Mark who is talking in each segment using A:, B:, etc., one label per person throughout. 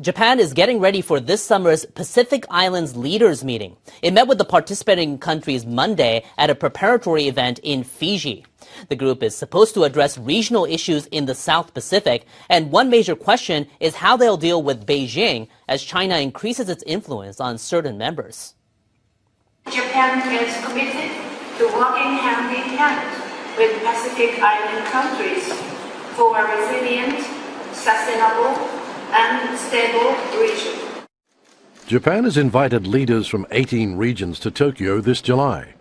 A: Japan is getting ready for this summer's Pacific Islands Leaders Meeting. It met with the participating countries Monday at a preparatory event in Fiji. The group is supposed to address regional issues in the South Pacific, and one major question is how they'll deal with Beijing as China increases its influence on certain members.
B: Japan is committed to working hand in hand with Pacific Island countries for a resilient, sustainable, and stable region.
C: Japan has invited leaders from 18 regions to Tokyo this July.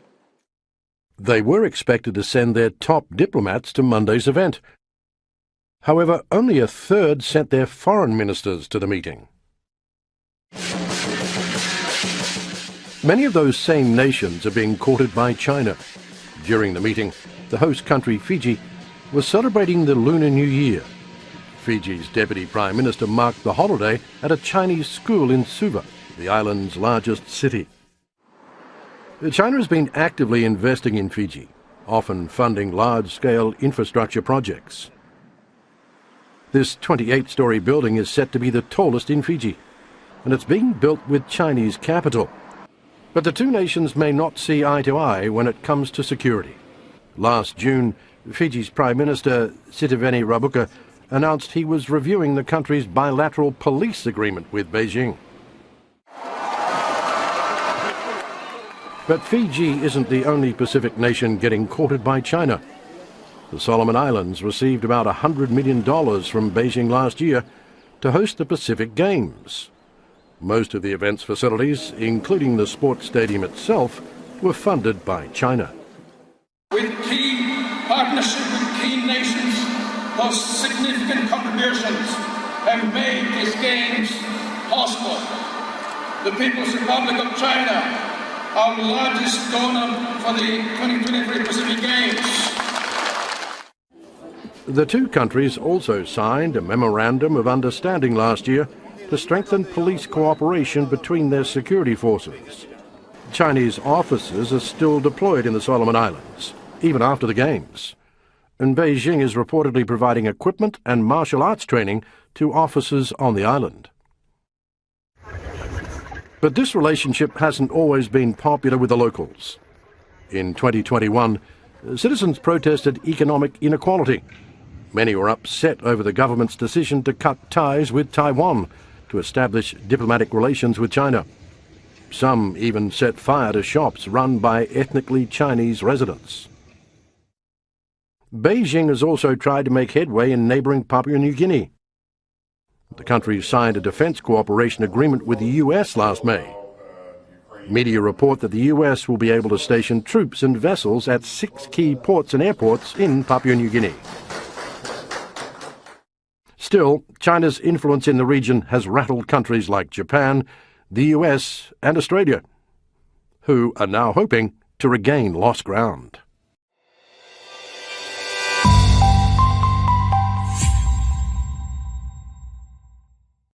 C: They were expected to send their top diplomats to Monday's event. However, only a third sent their foreign ministers to the meeting. Many of those same nations are being courted by China. During the meeting, the host country, Fiji, was celebrating the Lunar New Year. Fiji's Deputy Prime Minister marked the holiday at a Chinese school in Suva, the island's largest city. China has been actively investing in Fiji, often funding large-scale infrastructure projects. This 28-story building is set to be the tallest in Fiji, and it's being built with Chinese capital. But the two nations may not see eye to eye when it comes to security. Last June, Fiji's Prime Minister Sitiveni Rabuka announced he was reviewing the country's bilateral police agreement with Beijing. But Fiji isn't the only Pacific nation getting courted by China. The Solomon Islands received about $100 million from Beijing last year to host the Pacific Games. Most of the event's facilities, including the sports stadium itself, were funded by China.
D: With key partnership with key nations, whose significant contributions have made these games possible. The People's Republic of China, our largest donor for the 2023 Pacific Games.
C: The two countries also signed a memorandum of understanding last year to strengthen police cooperation between their security forces. Chinese officers are still deployed in the Solomon Islands, even after the Games. And Beijing is reportedly providing equipment and martial arts training to officers on the island. But this relationship hasn't always been popular with the locals. In 2021, citizens protested economic inequality. Many were upset over the government's decision to cut ties with Taiwan to establish diplomatic relations with China. Some even set fire to shops run by ethnically Chinese residents. Beijing has also tried to make headway in neighbouring Papua New Guinea. The country signed a defence cooperation agreement with the US last May. Media report that the US will be able to station troops and vessels at 6 key ports and airports in Papua New Guinea. Still, China's influence in the region has rattled countries like Japan, the US and Australia, who are now hoping to regain lost ground.